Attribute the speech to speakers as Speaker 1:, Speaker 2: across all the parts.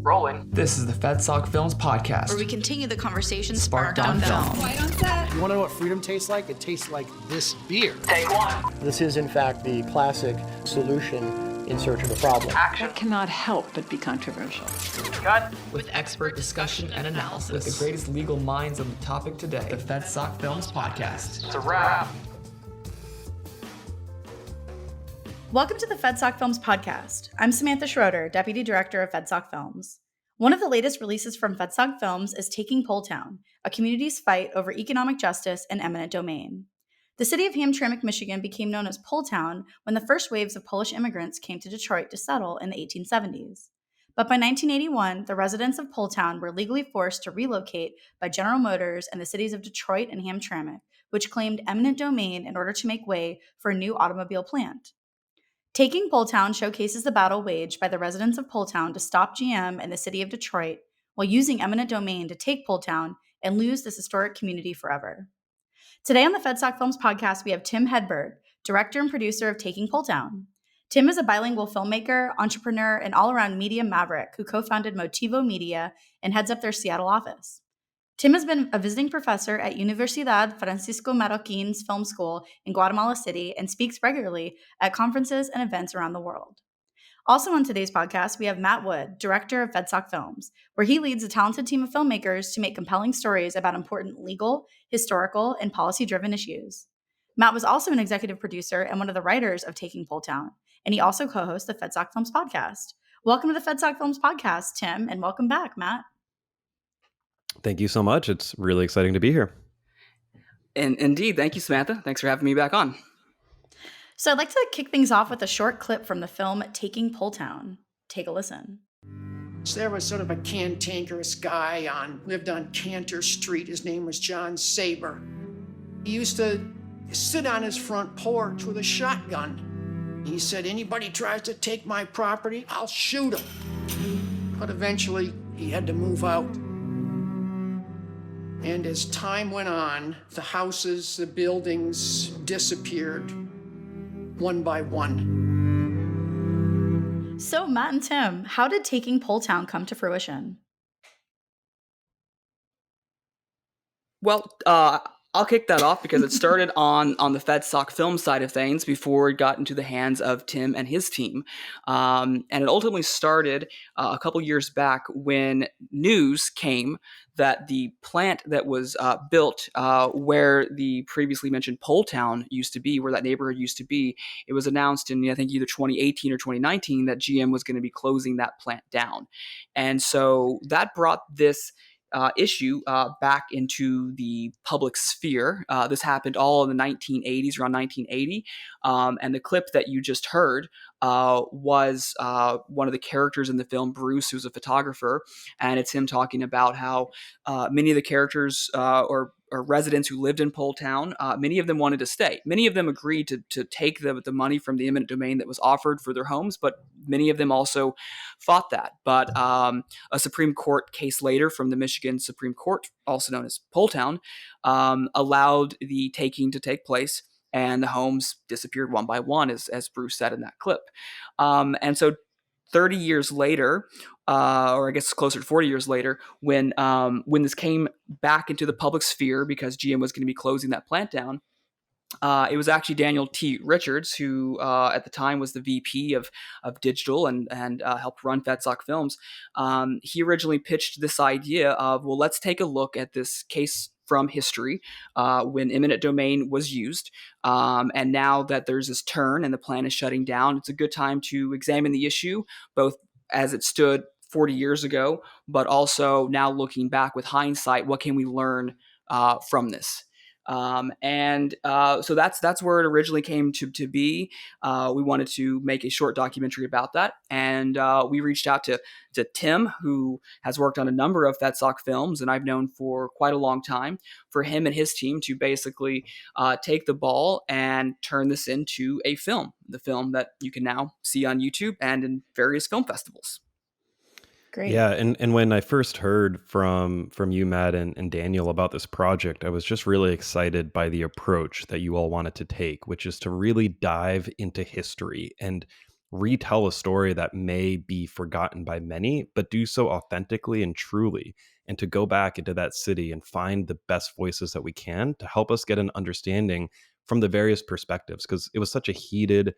Speaker 1: Rolling. This is the FedSoc Films Podcast,
Speaker 2: where we continue the conversation
Speaker 1: sparked on film.
Speaker 3: Quiet on set.
Speaker 4: You want to know what freedom tastes like? It tastes like this beer.
Speaker 1: Take one.
Speaker 5: This is, in fact, the classic solution in search of a problem.
Speaker 1: Action.
Speaker 3: That cannot help but be controversial.
Speaker 1: Cut. With expert discussion and analysis. With the greatest legal minds on the topic today. The FedSoc Films Podcast. It's a wrap.
Speaker 6: Welcome to the FedSoc Films Podcast. I'm Samantha Schroeder, Deputy Director of FedSoc Films. One of the latest releases from FedSoc Films is Taking Poleotown, a community's fight over economic justice and eminent domain. The city of Hamtramck, Michigan became known as Poletown when the first waves of Polish immigrants came to Detroit to settle in the 1870s. But by 1981, the residents of Poletown were legally forced to relocate by General Motors and the cities of Detroit and Hamtramck, which claimed eminent domain in order to make way for a new automobile plant. Taking Poleotown showcases the battle waged by the residents of Poletown to stop GM and the city of Detroit while using eminent domain to take Poletown and lose this historic community forever. Today on the FedSoc Films Podcast, we have Tim Hedberg, director and producer of Taking Poleotown. Tim is a bilingual filmmaker, entrepreneur, and all-around media maverick who co-founded Motivo Media and heads up their Seattle office. Tim has been a visiting professor at Universidad Francisco Marroquin's Film School in Guatemala City and speaks regularly at conferences and events around the world. Also on today's podcast, we have Matt Wood, director of FedSoc Films, where he leads a talented team of filmmakers to make compelling stories about important legal, historical, and policy-driven issues. Matt was also an executive producer and one of the writers of Taking Poleotown, and he also co-hosts the FedSoc Films Podcast. Welcome to the FedSoc Films Podcast, Tim, and welcome back, Matt.
Speaker 7: Thank you so much. It's really exciting to be here.
Speaker 8: And indeed, thank you, Samantha. Thanks for having me back on.
Speaker 6: So I'd like to kick things off with a short clip from the film Taking Poleotown. Take a listen.
Speaker 4: So there was sort of a cantankerous guy lived on Cantor Street. His name was John Saber. He used to sit on his front porch with a shotgun. He said, anybody tries to take my property, I'll shoot him. But eventually he had to move out. And as time went on, the houses, the buildings disappeared one by one.
Speaker 6: So Matt and Tim, how did Taking Poleotown come to fruition?
Speaker 8: Well, I'll kick that off because it started on the FedSoc film side of things before it got into the hands of Tim and his team. And it ultimately started a couple years back when news came that the plant that was built where the previously mentioned Poletown used to be, where that neighborhood used to be, it was announced in, I think, either 2018 or 2019 that GM was going to be closing that plant down. And so that brought this issue back into the public sphere. This happened all in the 1980s, around 1980. And the clip that you just heard was one of the characters in the film, Bruce, who's a photographer. And it's him talking about how many of the characters or residents who lived in Poletown, many of them wanted to stay. Many of them agreed to take the money from the eminent domain that was offered for their homes, but many of them also fought that. But a Supreme Court case later from the Michigan Supreme Court, also known as Poletown, allowed the taking to take place, and the homes disappeared one by one, as Bruce said in that clip. And so 30 years later, or I guess closer to 40 years later, when this came back into the public sphere because GM was going to be closing that plant down, it was actually Daniel T. Richards, who at the time was the VP of digital and helped run FedSoc Films. He originally pitched this idea of, well, let's take a look at this case from history when eminent domain was used. And now that there's this turn and the plant is shutting down, it's a good time to examine the issue, both as it stood 40 years ago, but also now looking back with hindsight, what can we learn from this? So that's where it originally came to be. We wanted to make a short documentary about that, and we reached out to Tim, who has worked on a number of FedSoc films, and I've known for quite a long time, for him and his team to basically take the ball and turn this into a film, the film that you can now see on YouTube and in various film festivals.
Speaker 6: Great.
Speaker 7: Yeah, and when I first heard from you, Matt, and Daniel about this project, I was just really excited by the approach that you all wanted to take, which is to really dive into history and retell a story that may be forgotten by many, but do so authentically and truly, and to go back into that city and find the best voices that we can to help us get an understanding from the various perspectives, because it was such a heated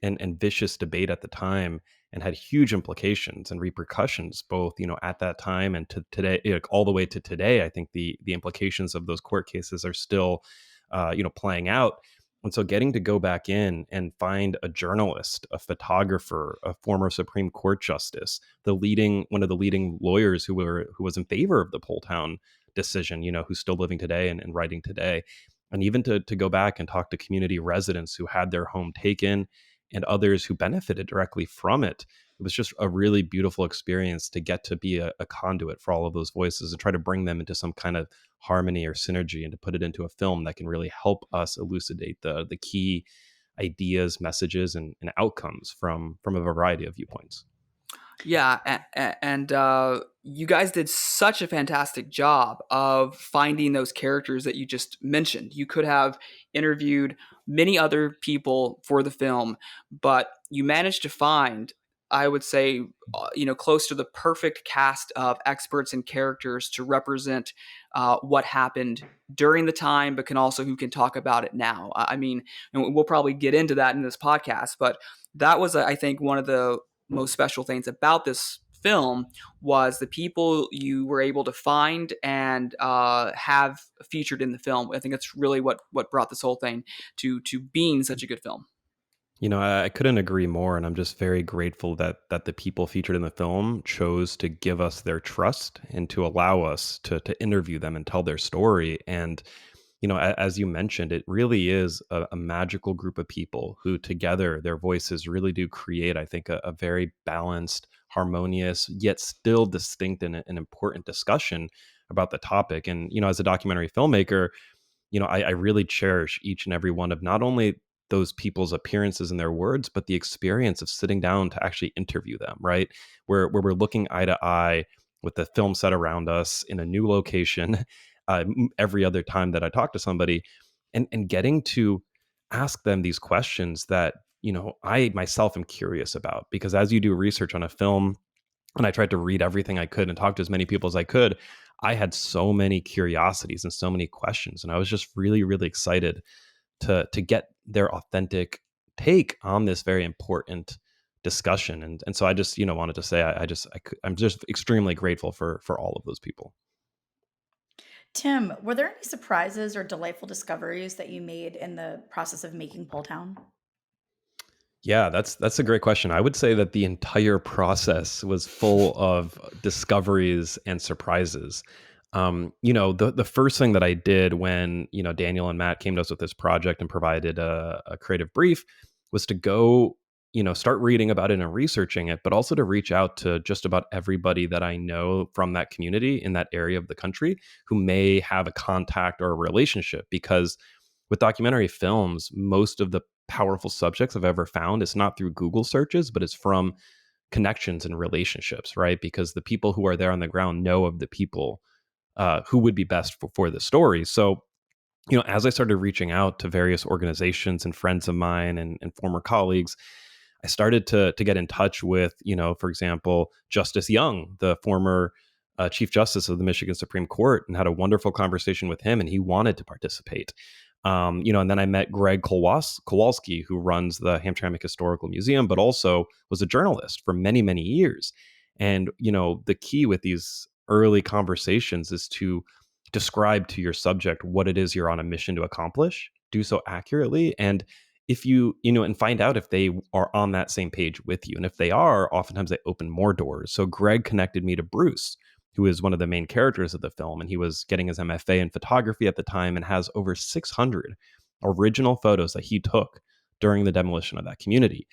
Speaker 7: and vicious debate at the time, and had huge implications and repercussions both, at that time and to today, all the way to today. I think the implications of those court cases are still playing out. And so getting to go back in and find a journalist, a photographer, a former Supreme Court justice, one of the leading lawyers who was in favor of the Poletown decision, who's still living today and writing today, and even to go back and talk to community residents who had their home taken and others who benefited directly from it. It was just a really beautiful experience to get to be a conduit for all of those voices and try to bring them into some kind of harmony or synergy, and to put it into a film that can really help us elucidate the key ideas, messages, and outcomes from a variety of viewpoints.
Speaker 8: Yeah, and you guys did such a fantastic job of finding those characters that you just mentioned. You could have interviewed many other people for the film, but you managed to find, I would say, close to the perfect cast of experts and characters to represent what happened during the time, but who can talk about it now. I mean, and we'll probably get into that in this podcast, but that was, I think, one of the most special things about this film was the people you were able to find and have featured in the film. I think that's really what brought this whole thing to being such a good film.
Speaker 7: I couldn't agree more, and I'm just very grateful that the people featured in the film chose to give us their trust and to allow us to interview them and tell their story. And as you mentioned, it really is a magical group of people who together, their voices really do create, I think, a very balanced, harmonious, yet still distinct and an important discussion about the topic. And, as a documentary filmmaker, I really cherish each and every one of not only those people's appearances and their words, but the experience of sitting down to actually interview them, right? Where we're looking eye to eye with the film set around us in a new location every other time that I talk to somebody, and getting to ask them these questions that, I myself am curious about. Because as you do research on a film, and I tried to read everything I could and talk to as many people as I could, I had so many curiosities and so many questions. And I was just really, really excited to get their authentic take on this very important discussion. And so I just, wanted to say, I'm just extremely grateful for all of those people.
Speaker 6: Tim, were there any surprises or delightful discoveries that you made in the process of making Poletown?
Speaker 7: Yeah, that's a great question. I would say that the entire process was full of discoveries and surprises. The first thing that I did when, Daniel and Matt came to us with this project and provided a creative brief was to go, start reading about it and researching it, but also to reach out to just about everybody that I know from that community in that area of the country who may have a contact or a relationship. Because with documentary films, most of the powerful subjects I've ever found is not through Google searches, but it's from connections and relationships, right? Because the people who are there on the ground know of the people who would be best for the story. So, as I started reaching out to various organizations and friends of mine and former colleagues, I started to get in touch with, for example, Justice Young, the former Chief Justice of the Michigan Supreme Court, and had a wonderful conversation with him, and he wanted to participate. And then I met Greg Kowalski, who runs the Hamtramck Historical Museum, but also was a journalist for many, many years. And, the key with these early conversations is to describe to your subject what it is you're on a mission to accomplish, do so accurately. And if and find out if they are on that same page with you. And if they are, oftentimes they open more doors. So Greg connected me to Bruce, who is one of the main characters of the film. And he was getting his MFA in photography at the time and has over 600 original photos that he took during the demolition of that community.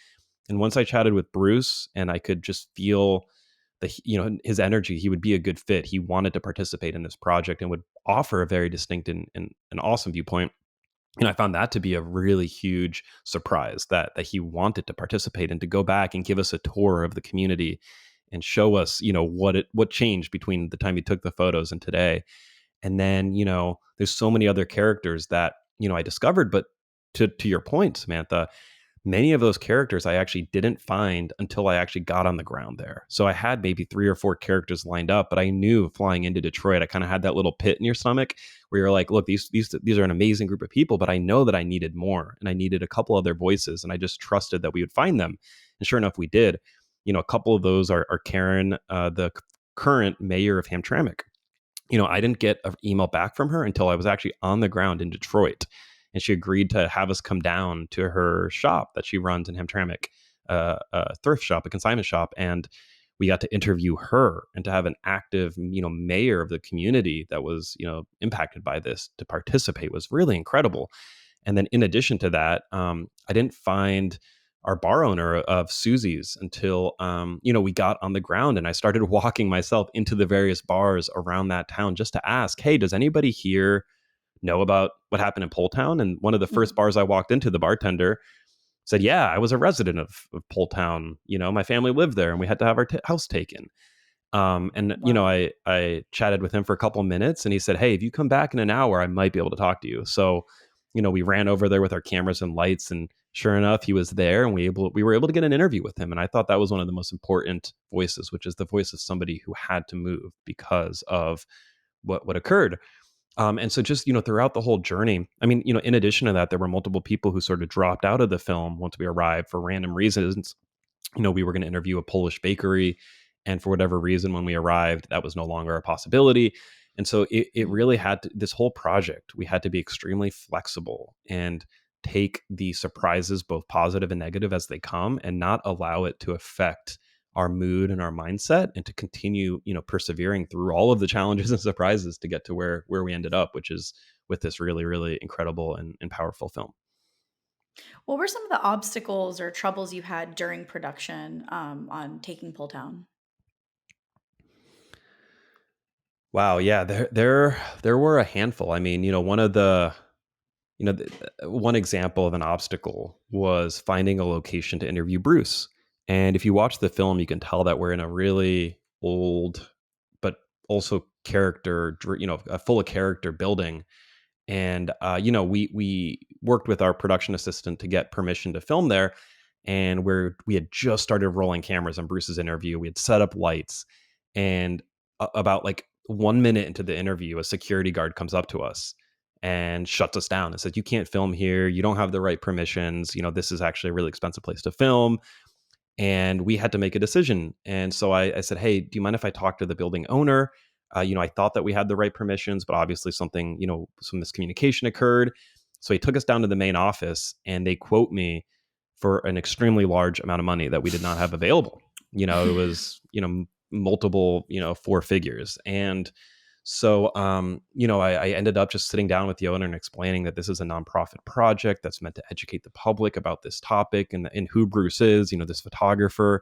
Speaker 7: And once I chatted with Bruce and I could just feel his energy, he would be a good fit. He wanted to participate in this project and would offer a very distinct and an awesome viewpoint. And I found that to be a really huge surprise that he wanted to participate and to go back and give us a tour of the community and show us, what changed between the time he took the photos and today. And then, there's so many other characters that, I discovered. But to your point, Samantha, many of those characters I actually didn't find until I actually got on the ground there. So I had maybe 3 or 4 characters lined up, but I knew flying into Detroit, I kind of had that little pit in your stomach where you're like, look, these are an amazing group of people, but I know that I needed more, and I needed a couple other voices, and I just trusted that we would find them. And sure enough, we did. A couple of those are Karen, the current mayor of Hamtramck. I didn't get an email back from her until I was actually on the ground in Detroit. And she agreed to have us come down to her shop that she runs in Hamtramck, a thrift shop, a consignment shop. And we got to interview her, and to have an active, mayor of the community that was, impacted by this to participate was really incredible. And then in addition to that, I didn't find our bar owner of Susie's until, we got on the ground, and I started walking myself into the various bars around that town just to ask, hey, does anybody here know about what happened in Poletown? And one of the first bars I walked into, the bartender said, yeah, I was a resident of Poletown. My family lived there, and we had to have our house taken. And, I chatted with him for a couple of minutes, and he said, hey, if you come back in an hour, I might be able to talk to you. So, we ran over there with our cameras and lights, and sure enough, he was there, and we were able to get an interview with him. And I thought that was one of the most important voices, which is the voice of somebody who had to move because of what occurred. And so just, throughout the whole journey, in addition to that, there were multiple people who sort of dropped out of the film once we arrived for random reasons. We were going to interview a Polish bakery, and for whatever reason, when we arrived, that was no longer a possibility. And so it really had to, this whole project, we had to be extremely flexible and take the surprises, both positive and negative as they come, and not allow it to affect our mood and our mindset, and to continue, persevering through all of the challenges and surprises to get to where we ended up, which is with this really, really incredible and powerful film.
Speaker 6: What were some of the obstacles or troubles you had during production on Taking Poleotown?
Speaker 7: Wow, yeah, there were a handful. One of the one example of an obstacle was finding a location to interview Bruce. And if you watch the film, you can tell that we're in a really old, but also full of character building. And, we worked with our production assistant to get permission to film there. And we had just started rolling cameras on Bruce's interview. We had set up lights, and about like 1 minute into the interview, a security guard comes up to us and shuts us down and says, you can't film here. You don't have the right permissions. This is actually a really expensive place to film. And we had to make a decision. And so I said, hey, do you mind if I talk to the building owner? I thought that we had the right permissions, but obviously some miscommunication occurred. So he took us down to the main office, and they quote me for an extremely large amount of money that we did not have available. It was, multiple, 4 figures. And so, I ended up just sitting down with the owner and explaining that this is a nonprofit project that's meant to educate the public about this topic and who Bruce is, this photographer.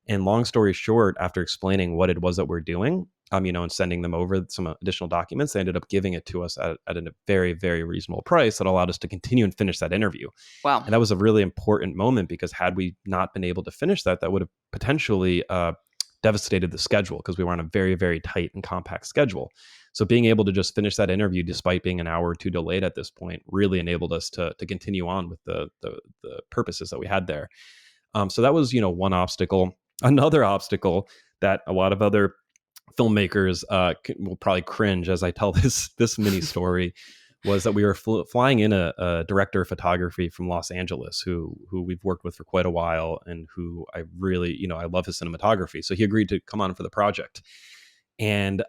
Speaker 7: And long story short, after explaining what it was that we're doing, and sending them over some additional documents, they ended up giving it to us at a very, very reasonable price that allowed us to continue and finish that interview.
Speaker 8: Wow.
Speaker 7: And that was a really important moment, because had we not been able to finish that would have potentially devastated the schedule, because we were on a very, very tight and compact schedule. So being able to just finish that interview, despite being an hour or two delayed at this point, really enabled us to continue on with the purposes that we had there. So that was, one obstacle. Another obstacle that a lot of other filmmakers will probably cringe as I tell this mini story was that we were flying in a director of photography from Los Angeles who we've worked with for quite a while, and who I really, I love his cinematography. So he agreed to come on for the project. And,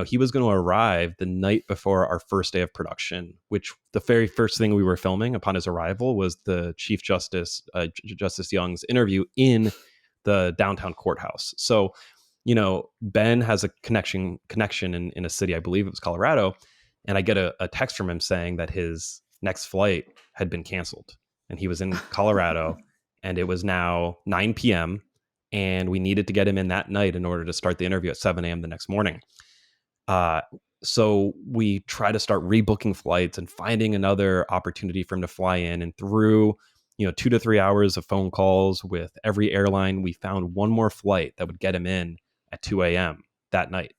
Speaker 7: he was going to arrive the night before our first day of production, which the very first thing we were filming upon his arrival was the Chief Justice, Justice Young's interview in the downtown courthouse. So, Ben has a connection in a city, I believe it was Colorado. And I get a text from him saying that his next flight had been canceled, and he was in Colorado, and it was now 9 p.m. and we needed to get him in that night in order to start the interview at 7 a.m. the next morning. So we try to start rebooking flights and finding another opportunity for him to fly in. And through, 2 to 3 hours of phone calls with every airline, we found one more flight that would get him in at 2 a.m. that night.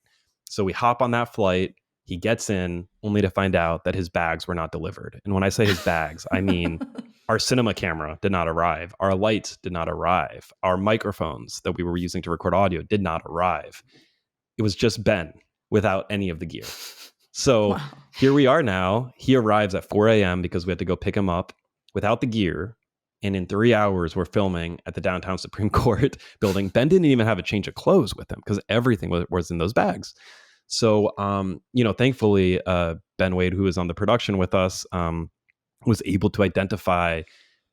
Speaker 7: So we hop on that flight. He gets in only to find out that his bags were not delivered. And when I say his bags, I mean Our cinema camera did not arrive. Our lights did not arrive. Our microphones that we were using to record audio did not arrive. It was just Ben without any of the gear. So
Speaker 6: Wow.
Speaker 7: here we are now. He arrives at 4 a.m. because we had to go pick him up without the gear. And in 3 hours, we're filming at the downtown Supreme Court building. Ben didn't even have a change of clothes with him because everything was in those bags. So, thankfully, Ben Wade, who was on the production with us, was able to identify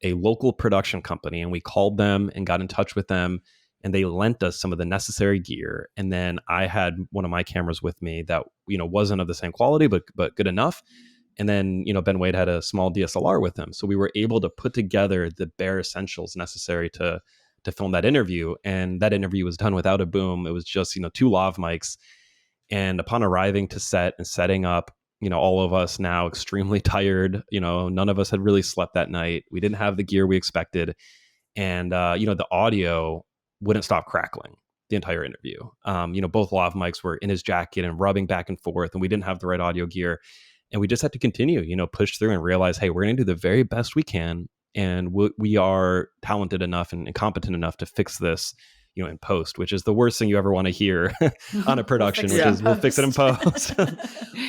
Speaker 7: a local production company, and we called them and got in touch with them, and they lent us some of the necessary gear. And then I had one of my cameras with me that, wasn't of the same quality, but good enough. And then, Ben Wade had a small DSLR with him. So we were able to put together the bare essentials necessary to film that interview. And that interview was done without a boom. It was just, 2 lav mics. And upon arriving to set and setting up, all of us now extremely tired, none of us had really slept that night. We didn't have the gear we expected. And, the audio wouldn't stop crackling the entire interview. Both lav mics were in his jacket and rubbing back and forth, and we didn't have the right audio gear. And we just had to continue, push through and realize, hey, we're going to do the very best we can. And we are talented enough and competent enough to fix this, in post, which is the worst thing you ever want to hear on a production, we'll fix it in post.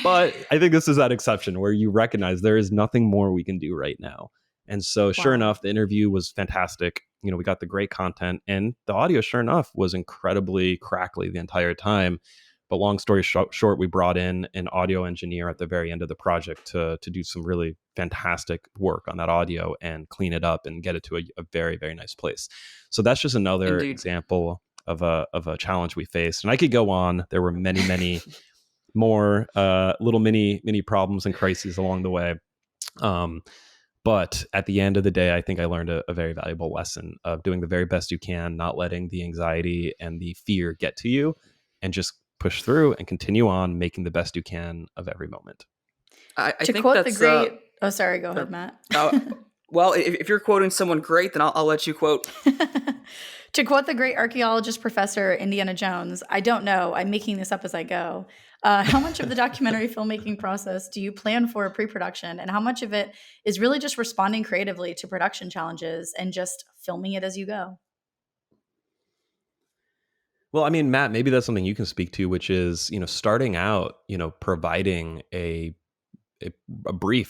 Speaker 7: But I think this is that exception where you recognize there is nothing more we can do right now. And so sure enough, the interview was fantastic. We got the great content, and the audio, sure enough, was incredibly crackly the entire time. But long story short, we brought in an audio engineer at the very end of the project to do some really fantastic work on that audio and clean it up and get it to a very, very nice place. So that's just another example of a challenge we faced. And I could go on. There were many, many more little mini problems and crises along the way. But at the end of the day, I think I learned a very valuable lesson of doing the very best you can, not letting the anxiety and the fear get to you, and just push through and continue on making the best you can of every moment.
Speaker 8: I
Speaker 6: To
Speaker 8: think
Speaker 6: quote
Speaker 8: that's,
Speaker 6: the great... oh, sorry. Go ahead, Matt.
Speaker 8: Well, if you're quoting someone great, then I'll let you quote.
Speaker 6: To quote the great archaeologist professor Indiana Jones, I don't know. I'm making this up as I go. How much of the documentary filmmaking process do you plan for pre-production, and how much of it is really just responding creatively to production challenges and just filming it as you go?
Speaker 7: Well, I mean, Matt, maybe that's something you can speak to, which is, starting out, providing a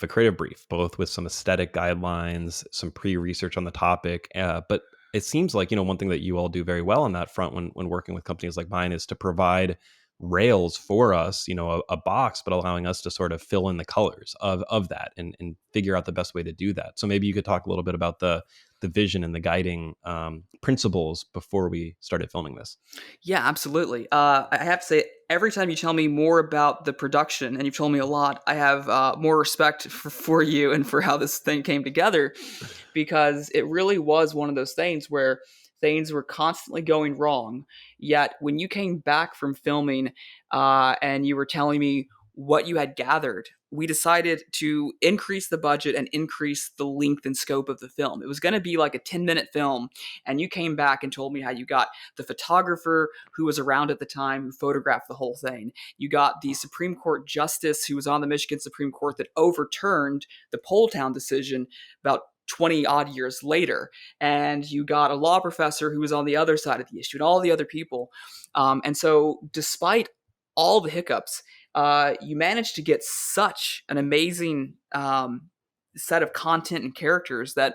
Speaker 7: creative brief, both with some aesthetic guidelines, some pre-research on the topic. But it seems like, one thing that you all do very well on that front when working with companies like mine is to provide rails for us, a box, but allowing us to sort of fill in the colors of that and figure out the best way to do that. So maybe you could talk a little bit about the vision and the guiding principles before we started filming this.
Speaker 8: Yeah, absolutely. I have to say, every time you tell me more about the production, and you've told me a lot, I have more respect for you and for how this thing came together, because it really was one of those things where things were constantly going wrong. Yet when you came back from filming and you were telling me what you had gathered, we decided to increase the budget and increase the length and scope of the film. It was going to be like a 10-minute film. And you came back and told me how you got the photographer who was around at the time who photographed the whole thing. You got the Supreme Court justice who was on the Michigan Supreme Court that overturned the Poletown decision about 20 odd years later. And you got a law professor who was on the other side of the issue and all the other people. And so despite all the hiccups, you managed to get such an amazing set of content and characters that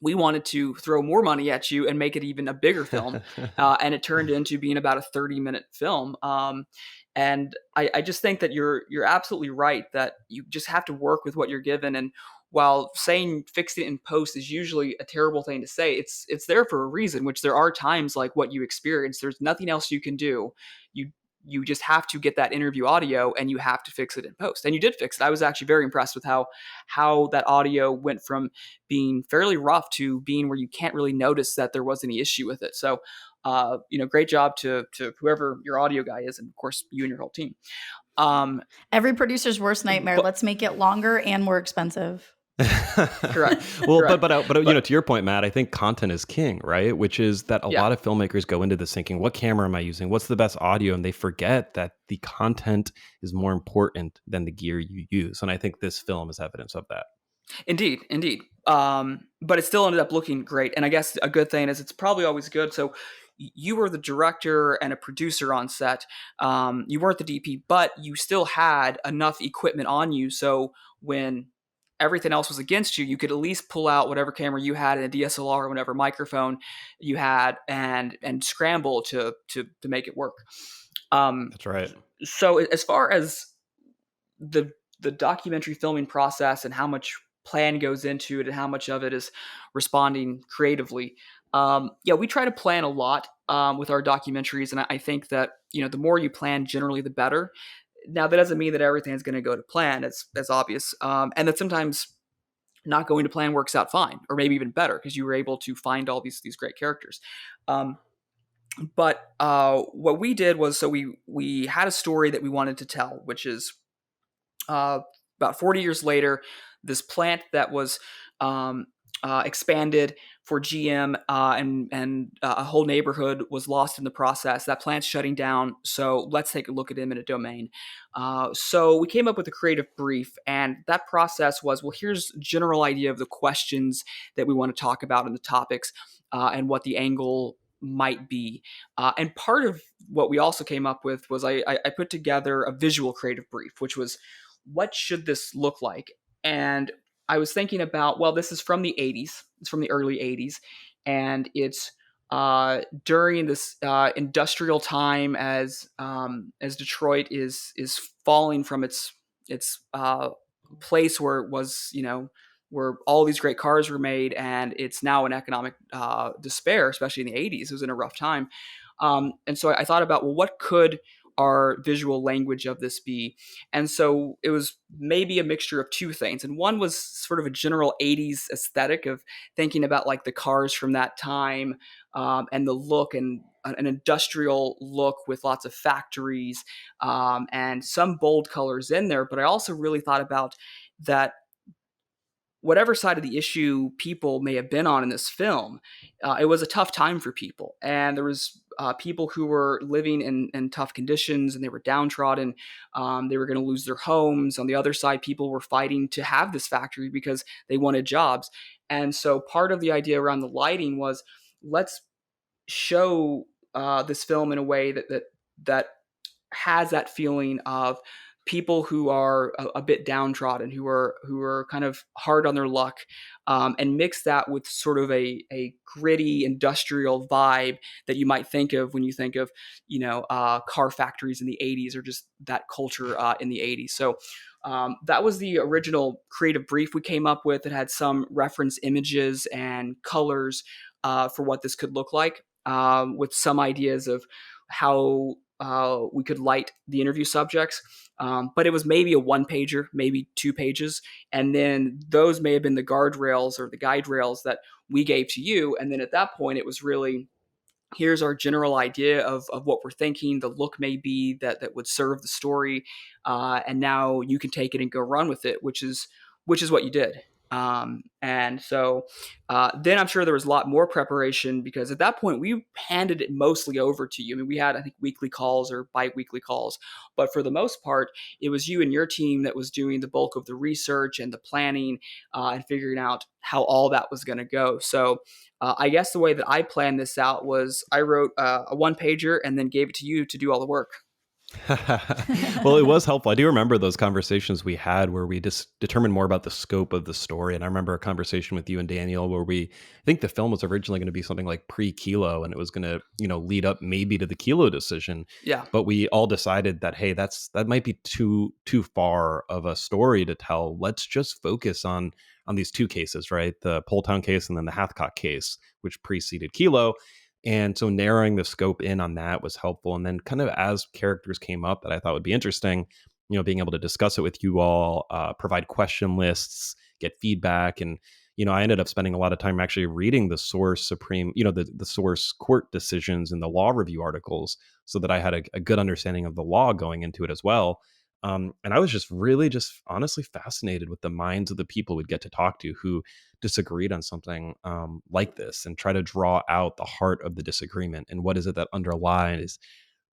Speaker 8: we wanted to throw more money at you and make it even a bigger film. And it turned into being about a 30-minute film. And I just think that you're absolutely right that you just have to work with what you're given. And while saying fix it in post is usually a terrible thing to say, it's there for a reason, which there are times like what you experienced. There's nothing else you can do. You just have to get that interview audio and you have to fix it in post. And you did fix it. I was actually very impressed with how that audio went from being fairly rough to being where you can't really notice that there was any issue with it. So, great job to whoever your audio guy is. And of course, you and your whole team.
Speaker 6: Every producer's worst nightmare. Let's make it longer and more expensive.
Speaker 8: Correct.
Speaker 7: Well,
Speaker 8: Correct.
Speaker 7: But to your point, Matt, I think content is king, right? Which is that a lot of filmmakers go into this thinking, what camera am I using? What's the best audio? And they forget that the content is more important than the gear you use. And I think this film is evidence of that.
Speaker 8: Indeed, indeed. But it still ended up looking great. And I guess a good thing is it's probably always good. So you were the director and a producer on set. You weren't the DP, but you still had enough equipment on you. So when everything else was against you, you could at least pull out whatever camera you had in a DSLR or whatever microphone you had and scramble to make it work.
Speaker 7: That's right.
Speaker 8: So as far as the documentary filming process and how much plan goes into it and how much of it is responding creatively. Yeah, we try to plan a lot with our documentaries, and I think that the more you plan, generally the better. Now that doesn't mean that everything is going to go to plan. It's obvious, and that sometimes not going to plan works out fine, or maybe even better because you were able to find all these great characters. But what we did was we had a story that we wanted to tell, which is about 40 years later, this plant that was expanded for GM and a whole neighborhood was lost in the process. That plant's shutting down. So let's take a look at eminent domain. So we came up with a creative brief, and that process was, well, here's a general idea of the questions that we want to talk about and the topics and what the angle might be. And part of what we also came up with was I put together a visual creative brief, which was, what should this look like? And I was thinking about, well, this is from the 80s. It's from the early 80s. And it's during this industrial time as Detroit is falling from its place where it was, where all these great cars were made, and it's now in economic despair, especially in the 80s. It was in a rough time. And so I thought about, well, what could our visual language of this be? And so it was maybe a mixture of two things. And one was sort of a general 80s aesthetic of thinking about like the cars from that time and the look, and an industrial look with lots of factories and some bold colors in there. But I also really thought about that whatever side of the issue people may have been on in this film, it was a tough time for people. And there was people who were living in tough conditions, and they were downtrodden. They were going to lose their homes. On the other side, people were fighting to have this factory because they wanted jobs. And so part of the idea around the lighting was, let's show this film in a way that has that feeling of people who are a bit downtrodden, who are kind of hard on their luck, and mix that with sort of a gritty industrial vibe that you might think of when you think of, car factories in the 80s, or just that culture in the 80s. So that was the original creative brief we came up with. It had some reference images and colors for what this could look like, with some ideas of how we could light the interview subjects. But it was maybe a one pager, maybe 2 pages. And then those may have been the guardrails or the guide rails that we gave to you. And then at that point, it was really, here's our general idea of what we're thinking, the look may be that would serve the story. And now you can take it and go run with it, which is what you did. And so then I'm sure there was a lot more preparation, because at that point we handed it mostly over to you. I mean, we had, I think, weekly calls or bi-weekly calls, but for the most part, it was you and your team that was doing the bulk of the research and the planning and figuring out how all that was going to go. So I guess the way that I planned this out was I wrote a one pager and then gave it to you to do all the work.
Speaker 7: Well, it was helpful. I do remember those conversations we had where we just determined more about the scope of the story. And I remember a conversation with you and Daniel where I think the film was originally going to be something like pre-Kilo, and it was going to, lead up maybe to the Kilo decision.
Speaker 8: Yeah.
Speaker 7: But we all decided that, hey, that might be too far of a story to tell. Let's just focus on these two cases, right? The Poletown case and then the Hathcock case, which preceded Kilo. And so narrowing the scope in on that was helpful. And then kind of as characters came up that I thought would be interesting, being able to discuss it with you all, provide question lists, get feedback. And, I ended up spending a lot of time actually reading the source supreme, the source court decisions and the law review articles, so that I had a good understanding of the law going into it as well. And I was just honestly fascinated with the minds of the people we'd get to talk to who disagreed on something like this, and try to draw out the heart of the disagreement and what is it that underlies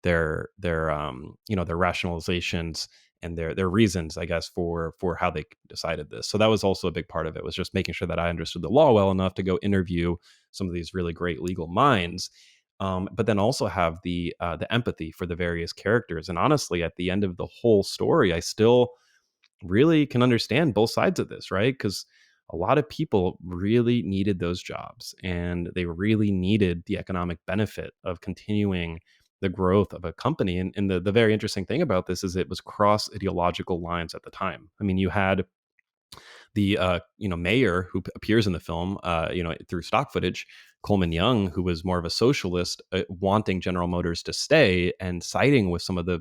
Speaker 7: their rationalizations their reasons, I guess, for how they decided this. So that was also a big part of it, was just making sure that I understood the law well enough to go interview some of these really great legal minds, but then also have the empathy for the various characters. And honestly, at the end of the whole story, I still really can understand both sides of this, right? Because a lot of people really needed those jobs, and they really needed the economic benefit of continuing the growth of a company. And the very interesting thing about this is it was cross ideological lines at the time. I mean, you had the mayor who appears in the film, through stock footage, Coleman Young, who was more of a socialist, wanting General Motors to stay and siding with some of the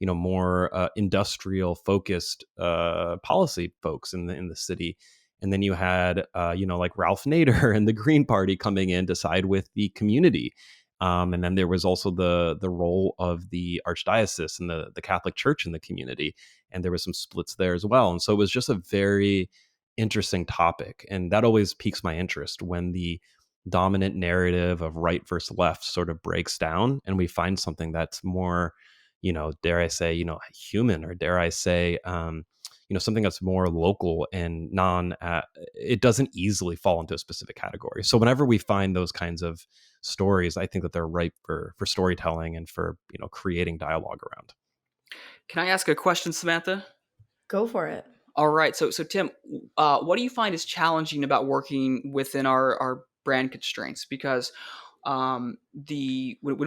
Speaker 7: more industrial focused policy folks in the city. And then you had like Ralph Nader and the Green Party coming in to side with the community. And then there was also the role of the Archdiocese and the Catholic Church in the community. And there was some splits there as well. And so it was just a very interesting topic. And that always piques my interest when the dominant narrative of right versus left sort of breaks down and we find something that's more, dare I say, human, or dare I say, something that's more local and it doesn't easily fall into a specific category. So whenever we find those kinds of stories, I think that they're ripe for storytelling and for, creating dialogue around.
Speaker 8: Can I ask a question, Samantha?
Speaker 6: Go for it.
Speaker 8: All right. So Tim, what do you find is challenging about working within our brand constraints? Because when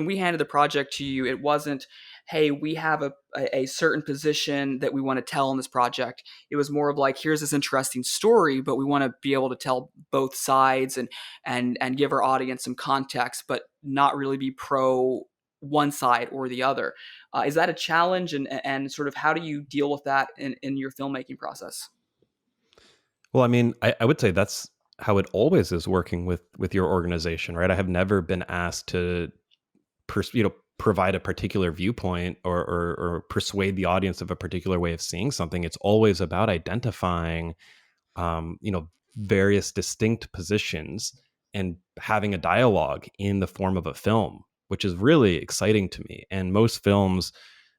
Speaker 8: we handed the project to you, it wasn't, hey, we have a certain position that we want to tell in this project. It was more of like, here's this interesting story, but we want to be able to tell both sides and give our audience some context, but not really be pro one side or the other. Is that a challenge? And sort of how do you deal with that in your filmmaking process?
Speaker 7: Well, I mean, I would say that's how it always is working with your organization, right? I have never been asked to provide a particular viewpoint or persuade the audience of a particular way of seeing something. It's always about identifying various distinct positions and having a dialogue in the form of a film, which is really exciting to me. And most films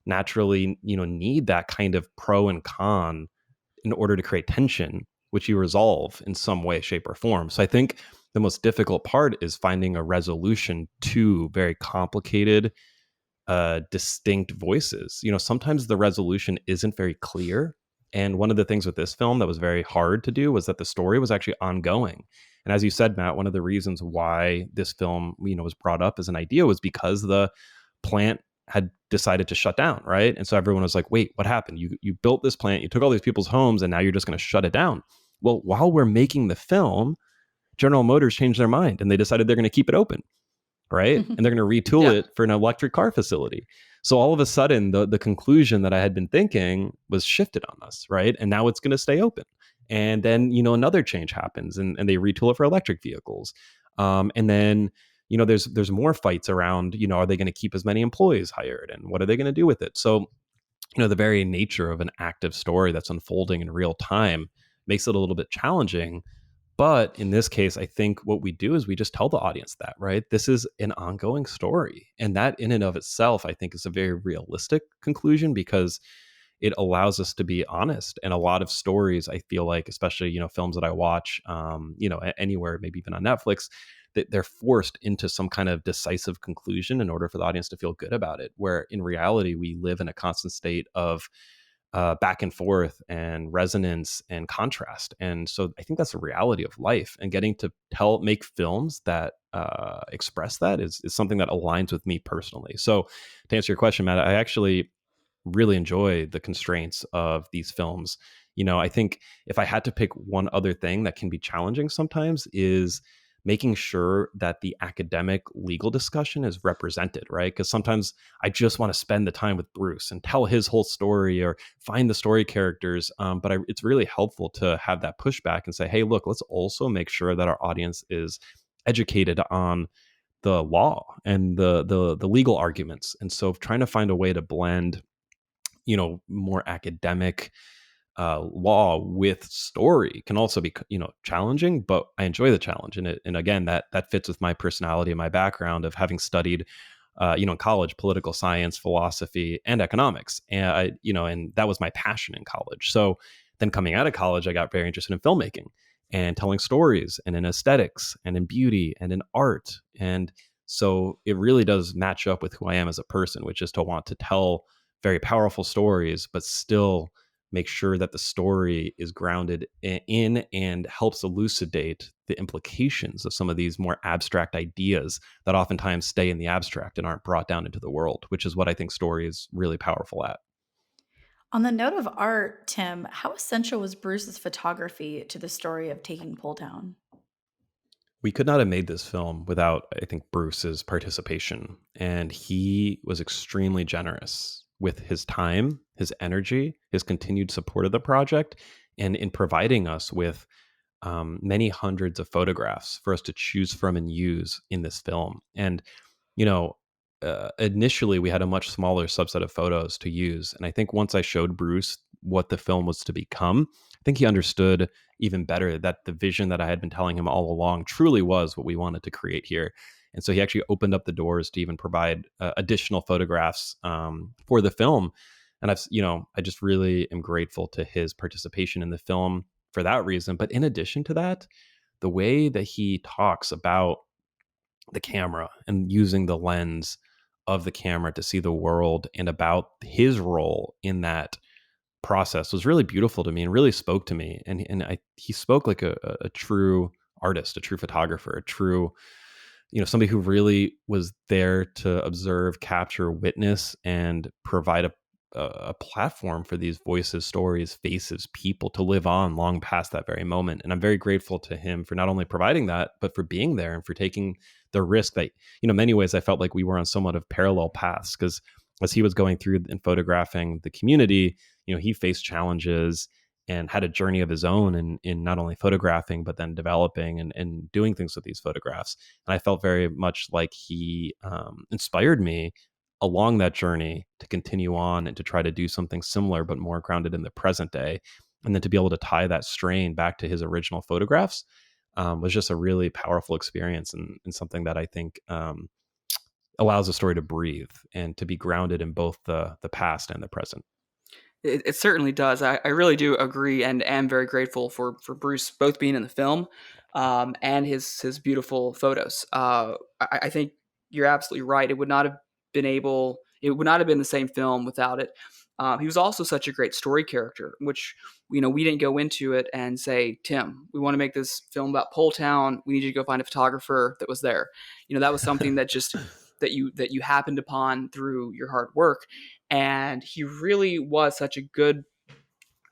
Speaker 7: naturally need that kind of pro and con in order to create tension, which you resolve in some way, shape, or form. So I think the most difficult part is finding a resolution to very complicated, distinct voices. Sometimes the resolution isn't very clear. And one of the things with this film that was very hard to do was that the story was actually ongoing. And as you said, Matt, one of the reasons why this film, was brought up as an idea was because the plant had decided to shut down, right? And so everyone was like, wait, what happened? You built this plant, you took all these people's homes, and now you're just going to shut it down. Well, while we're making the film, General Motors changed their mind and they decided they're going to keep it open, right? And they're going to retool it for an electric car facility. So all of a sudden, the conclusion that I had been thinking was shifted on us, right? And now it's going to stay open. And then, another change happens and they retool it for electric vehicles. And then, there's more fights around, are they going to keep as many employees hired and what are they going to do with it? So, the very nature of an active story that's unfolding in real time makes it a little bit challenging. But in this case, I think what we do is we just tell the audience that, right? This is an ongoing story. And that in and of itself, I think is a very realistic conclusion because it allows us to be honest. And a lot of stories, I feel like, especially, films that I watch, anywhere, maybe even on Netflix, that they're forced into some kind of decisive conclusion in order for the audience to feel good about it. Where in reality, we live in a constant state of back and forth and resonance and contrast. And so I think that's the reality of life, and getting to make films that express that is something that aligns with me personally. So to answer your question, Matt, I actually really enjoy the constraints of these films. I think if I had to pick one other thing that can be challenging sometimes is making sure that the academic legal discussion is represented, right? Because sometimes I just want to spend the time with Bruce and tell his whole story or find the story characters. But it's really helpful to have that pushback and say, hey, look, let's also make sure that our audience is educated on the law and the legal arguments. And so trying to find a way to blend, more academic law with story can also be, challenging, but I enjoy the challenge. And again, that fits with my personality and my background of having studied in college, political science, philosophy, and economics. And that was my passion in college. So then coming out of college, I got very interested in filmmaking and telling stories and in aesthetics and in beauty and in art. And so it really does match up with who I am as a person, which is to want to tell very powerful stories, but still make sure that the story is grounded in and helps elucidate the implications of some of these more abstract ideas that oftentimes stay in the abstract and aren't brought down into the world, which is what I think story is really powerful at.
Speaker 6: On the note of art, Tim, how essential was Bruce's photography to the story of Taking Poleotown?
Speaker 7: We could not have made this film without, I think, Bruce's participation. And he was extremely generous with his time, his energy, his continued support of the project, and in providing us with many hundreds of photographs for us to choose from and use in this film. And, initially we had a much smaller subset of photos to use. And I think once I showed Bruce what the film was to become, I think he understood even better that the vision that I had been telling him all along truly was what we wanted to create here. And so he actually opened up the doors to even provide additional photographs for the film. And I just really am grateful to his participation in the film for that reason. But in addition to that, the way that he talks about the camera and using the lens of the camera to see the world and about his role in that process was really beautiful to me and really spoke to me. And he spoke like a true artist, a true photographer, a true, somebody who really was there to observe, capture, witness, and provide a platform for these voices, stories, faces, people to live on long past that very moment. And I'm very grateful to him for not only providing that, but for being there and for taking the risk that, in many ways I felt like we were on somewhat of parallel paths, because as he was going through and photographing the community, he faced challenges and had a journey of his own in not only photographing, but then developing and doing things with these photographs. And I felt very much like he inspired me along that journey to continue on and to try to do something similar, but more grounded in the present day. And then to be able to tie that strain back to his original photographs was just a really powerful experience and something that I think allows a story to breathe and to be grounded in both the past and the present.
Speaker 8: It certainly does. I really do agree and am very grateful for Bruce both being in the film and his beautiful photos. I think you're absolutely right. It would not have been the same film without it. He was also such a great story character, which, we didn't go into it and say, Tim, we want to make this film about Poletown. We need you to go find a photographer that was there. That was something that just that you happened upon through your hard work. And he really was such a good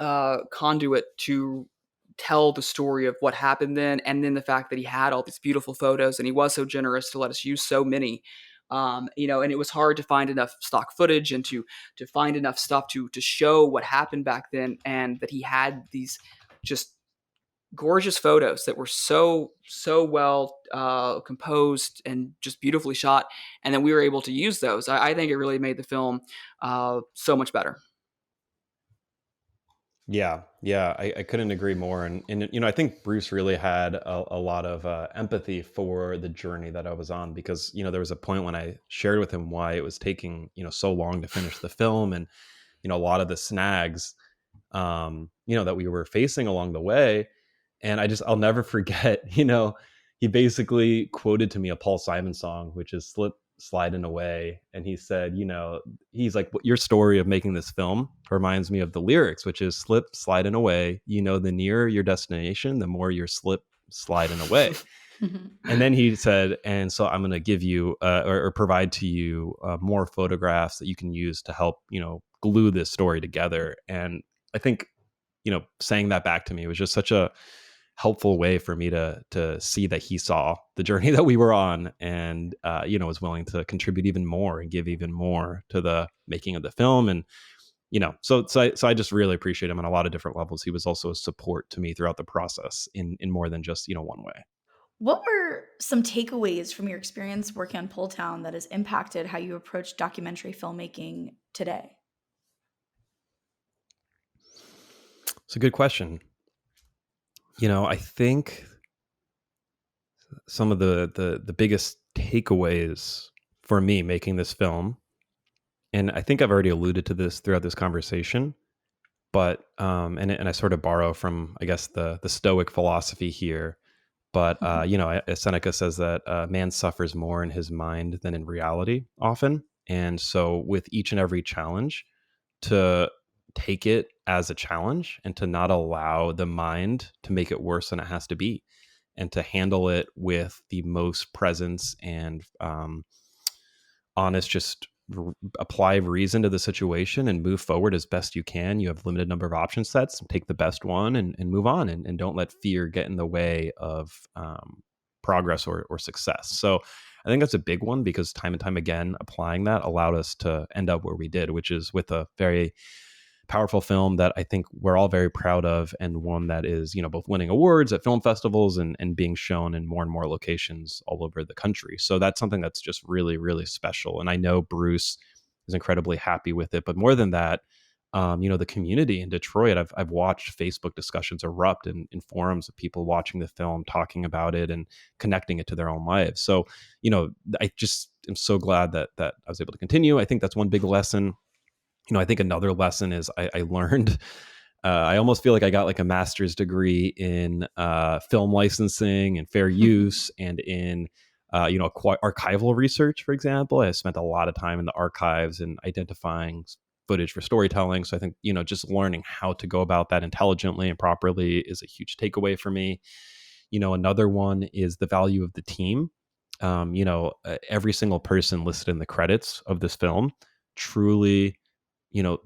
Speaker 8: conduit to tell the story of what happened then, and then the fact that he had all these beautiful photos and he was so generous to let us use so many. And it was hard to find enough stock footage and to find enough stuff to show what happened back then, and that he had these just gorgeous photos that were so well composed and just beautifully shot, and then we were able to use those. I think it really made the film so much better.
Speaker 7: Yeah, I couldn't agree more. And I think Bruce really had a lot of empathy for the journey that I was on, because there was a point when I shared with him why it was taking so long to finish the film, and a lot of the snags that we were facing along the way. And I'll never forget, he basically quoted to me a Paul Simon song, which is Slip, Slide and Away. And he said, he's like, your story of making this film reminds me of the lyrics, which is slip, slide and away. The nearer your destination, the more you're slip, slide and away. And then he said, and so I'm going to give you or provide to you more photographs that you can use to help, glue this story together. And I think, saying that back to me was just such a helpful way for me to see that he saw the journey that we were on, and was willing to contribute even more and give even more to the making of the film. And so I just really appreciate him on a lot of different levels. He was also a support to me throughout the process in more than just one way.
Speaker 6: What were some takeaways from your experience working on Poletown that has impacted how you approach documentary filmmaking today?
Speaker 7: It's a good question. I think some of the biggest takeaways for me making this film, and I think I've already alluded to this throughout this conversation, but and I sort of borrow from, I guess, the Stoic philosophy here. But Seneca says that man suffers more in his mind than in reality often, and so with each and every challenge, to take it as a challenge and to not allow the mind to make it worse than it has to be, and to handle it with the most presence and honest, just apply reason to the situation and move forward as best you can. You have limited number of option sets, take the best one and move on, and don't let fear get in the way of progress or success. So I think that's a big one, because time and time again, applying that allowed us to end up where we did, which is with a very powerful film that I think we're all very proud of, and one that is, both winning awards at film festivals and being shown in more and more locations all over the country. So that's something that's just really, really special. And I know Bruce is incredibly happy with it. But more than that, the community in Detroit, I've watched Facebook discussions erupt in forums of people watching the film, talking about it and connecting it to their own lives. So, I just am so glad that I was able to continue. I think that's one big lesson. I think another lesson is I learned, I almost feel like I got like a master's degree in film licensing and fair use, and in, archival research, for example. I spent a lot of time in the archives and identifying footage for storytelling. So I think, just learning how to go about that intelligently and properly is a huge takeaway for me. Another one is the value of the team. Every single person listed in the credits of this film truly,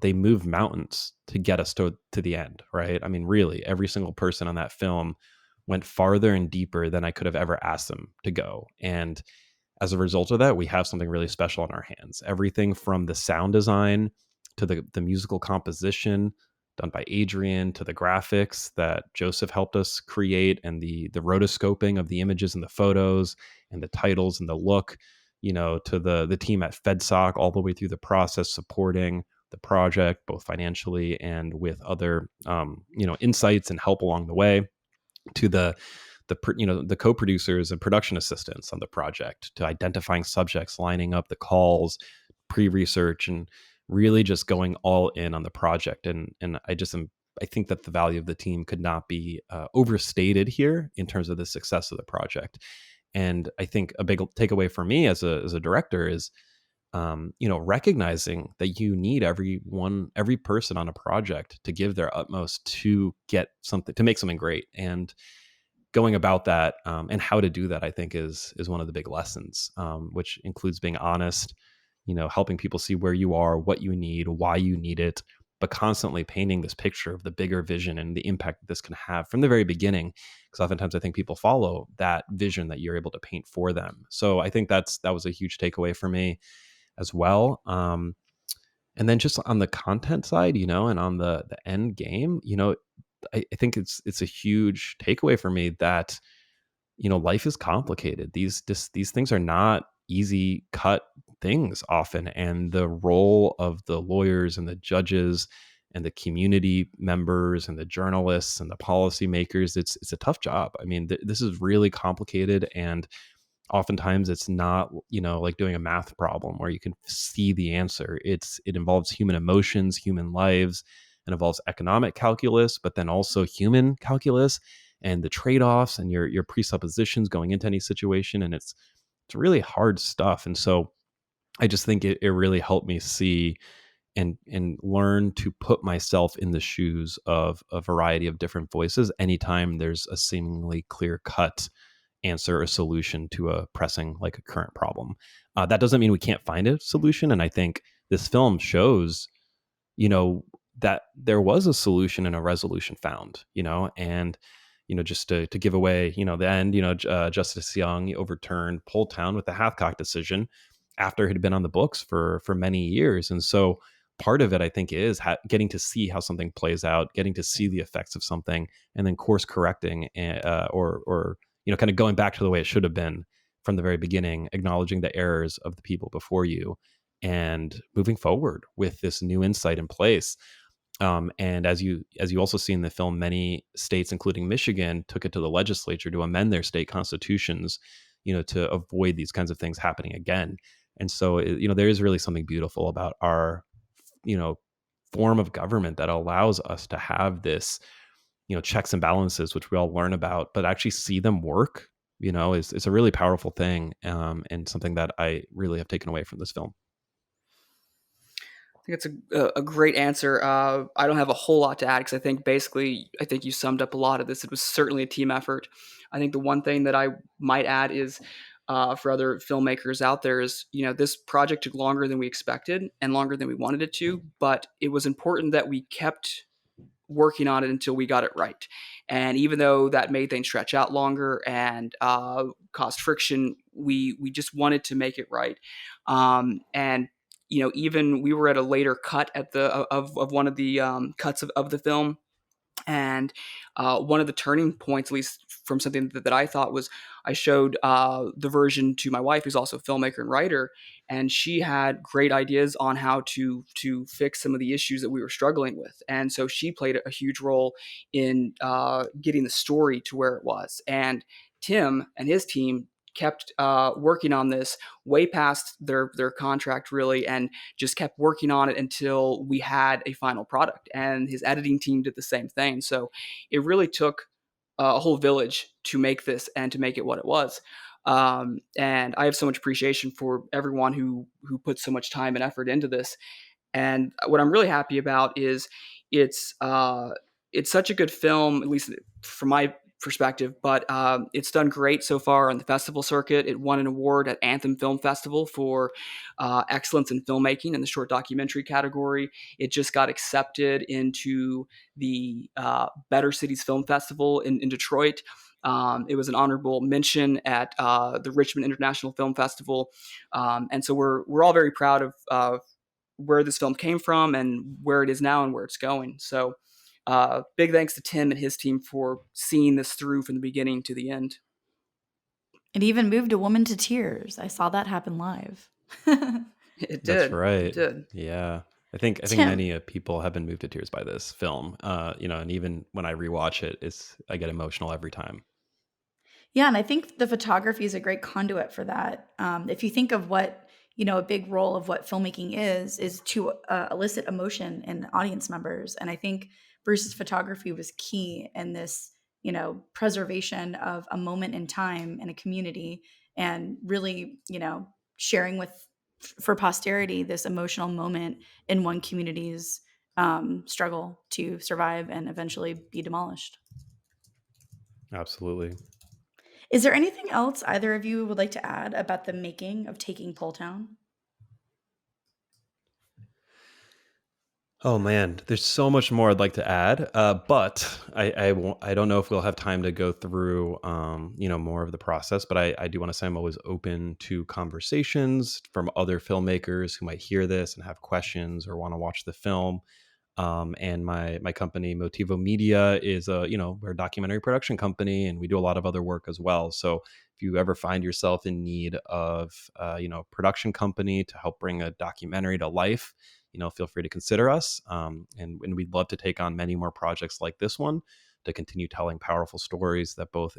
Speaker 7: they move mountains to get us to the end, right? I mean, really, every single person on that film went farther and deeper than I could have ever asked them to go. And as a result of that, we have something really special on our hands. Everything from the sound design to the musical composition done by Adrian, to the graphics that Joseph helped us create, and the rotoscoping of the images and the photos and the titles and the look, to the team at FedSoc all the way through the process, supporting the project both financially and with other insights and help along the way, to the co-producers and production assistants on the project, to identifying subjects, lining up the calls, pre-research, and really just going all in on the project. And I think that the value of the team could not be overstated here in terms of the success of the project. And I think a big takeaway for me as a director is recognizing that you need every person on a project to give their utmost to get something, to make something great. And going about that and how to do that, I think is one of the big lessons, which includes being honest, helping people see where you are, what you need, why you need it, but constantly painting this picture of the bigger vision and the impact that this can have from the very beginning. Because oftentimes I think people follow that vision that you're able to paint for them. So I think that was a huge takeaway for me as well. And then just on the content side, and on the end game, I think it's a huge takeaway for me that, life is complicated. These things are not easy cut things often. And the role of the lawyers and the judges and the community members and the journalists and the policymakers, it's a tough job. I mean, this is really complicated, and oftentimes it's not, like doing a math problem where you can see the answer. It involves human emotions, human lives, and involves economic calculus, but then also human calculus and the trade-offs and your presuppositions going into any situation. And it's really hard stuff. And so I just think it really helped me see and learn to put myself in the shoes of a variety of different voices anytime there's a seemingly clear-cut answer or solution to a pressing, like a current problem. That doesn't mean we can't find a solution. And I think this film shows, that there was a solution and a resolution found, and, just to give away, the end, Justice Young overturned Poletown with the Hathcock decision after it had been on the books for many years. And so part of it, I think, is getting to see how something plays out, getting to see the effects of something, and then course correcting, or kind of going back to the way it should have been from the very beginning, acknowledging the errors of the people before you and moving forward with this new insight in place. And as you also see in the film, many states, including Michigan, took it to the legislature to amend their state constitutions, to avoid these kinds of things happening again. And so, there is really something beautiful about our, form of government that allows us to have this, checks and balances, which we all learn about, but actually see them work, is a really powerful thing, and something that I really have taken away from this film.
Speaker 8: I think it's a great answer. I don't have a whole lot to add because I think you summed up a lot of this. It was certainly a team effort. I think the one thing that I might add is for other filmmakers out there is, this project took longer than we expected and longer than we wanted it to, but it was important that we kept working on it until we got it right. And even though that made things stretch out longer and caused friction, we just wanted to make it right. And even we were at a later cut at of one of the cuts of the film. And one of the turning points, at least from something that I thought was, I showed the version to my wife, who's also a filmmaker and writer, and she had great ideas on how to fix some of the issues that we were struggling with. And so she played a huge role in getting the story to where it was. And Tim and his team kept working on this way past their contract, really, and just kept working on it until we had a final product. And his editing team did the same thing. So it really took a whole village to make this and to make it what it was. And I have so much appreciation for everyone who put so much time and effort into this. And what I'm really happy about is it's such a good film, at least from my perspective, but it's done great so far on the festival circuit. It won an award at Anthem Film Festival for excellence in filmmaking in the short documentary category. It just got accepted into the Better Cities Film Festival in Detroit. It was an honorable mention at the Richmond International Film Festival. And so we're all very proud of where this film came from and where it is now and where it's going. So big thanks to Tim and his team for seeing this through from the beginning to the end.
Speaker 6: It even moved a woman to tears. I saw that happen live.
Speaker 8: It did.
Speaker 7: That's right.
Speaker 8: It did.
Speaker 7: Yeah. I think many people have been moved to tears by this film. And even when I rewatch it, I get emotional every time.
Speaker 6: Yeah, and I think the photography is a great conduit for that. If you think of what, a big role of what filmmaking is to elicit emotion in audience members. And I think Bruce's photography was key in this, preservation of a moment in time in a community and really, sharing for posterity this emotional moment in one community's struggle to survive and eventually be demolished.
Speaker 7: Absolutely.
Speaker 6: Is there anything else either of you would like to add about the making of Taking Poleotown?
Speaker 7: Oh man, there's so much more I'd like to add, but I don't know if we'll have time to go through more of the process. But I do want to say I'm always open to conversations from other filmmakers who might hear this and have questions or want to watch the film. And my company Motivo Media is we're a documentary production company, and we do a lot of other work as well. So if you ever find yourself in need of production company to help bring a documentary to life, feel free to consider us. And we'd love to take on many more projects like this one to continue telling powerful stories that both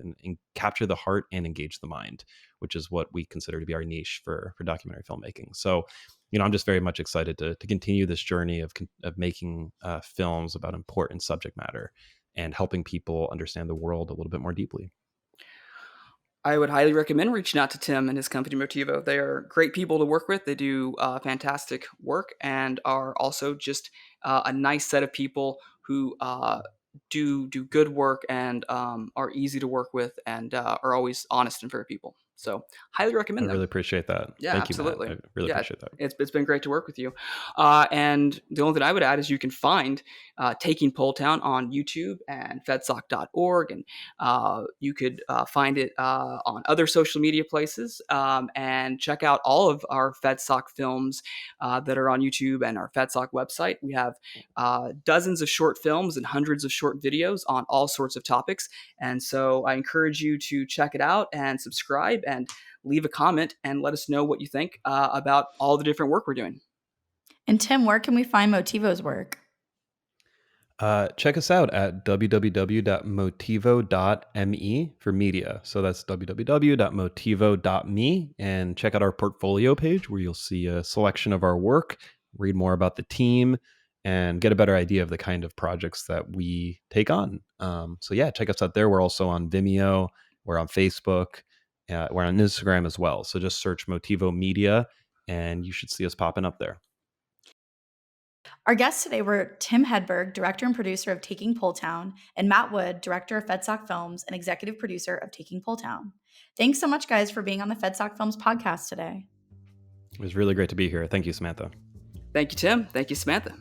Speaker 7: capture the heart and engage the mind, which is what we consider to be our niche for documentary filmmaking. So, I'm just very much excited to continue this journey of making films about important subject matter and helping people understand the world a little bit more deeply.
Speaker 8: I would highly recommend reaching out to Tim and his company Motivo. They are great people to work with. They do fantastic work and are also just a nice set of people who do good work and are easy to work with and are always honest and fair people. So highly recommend them.
Speaker 7: I really appreciate that.
Speaker 8: Yeah,
Speaker 7: Thank
Speaker 8: absolutely.
Speaker 7: You, Matt. I really appreciate that.
Speaker 8: It's been great to work with you. And the only thing I would add is you can find Taking Poleotown on YouTube and FedSoc.org. And you could find it on other social media places and check out all of our FedSoc films that are on YouTube and our FedSoc website. We have dozens of short films and hundreds of short videos on all sorts of topics. And so I encourage you to check it out and subscribe and leave a comment and let us know what you think about all the different work we're doing.
Speaker 6: And Tim, where can we find Motivo's work?
Speaker 7: Check us out at www.motivo.me for media. So that's www.motivo.me, and check out our portfolio page where you'll see a selection of our work, read more about the team, and get a better idea of the kind of projects that we take on. So yeah, check us out there. We're also on Vimeo. We're on Facebook. We're on Instagram as well. So just search Motivo Media and you should see us popping up there.
Speaker 6: Our guests today were Tim Hedberg, director and producer of Taking Poleotown, and Matt Wood, director of FedSoc Films and executive producer of Taking Poleotown. Thanks so much, guys, for being on the FedSoc Films podcast today.
Speaker 7: It was really great to be here. Thank you, Samantha.
Speaker 8: Thank you, Tim. Thank you, Samantha.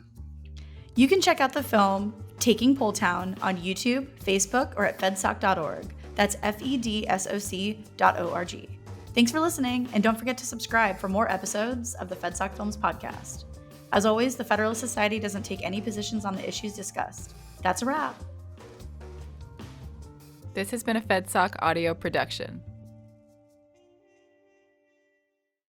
Speaker 6: You can check out the film Taking Poleotown on YouTube, Facebook, or at fedsoc.org. That's FEDSOC.org. Thanks for listening, and don't forget to subscribe for more episodes of the FedSoc Films podcast. As always, the Federalist Society doesn't take any positions on the issues discussed. That's a wrap.
Speaker 2: This has been a FedSoc audio production.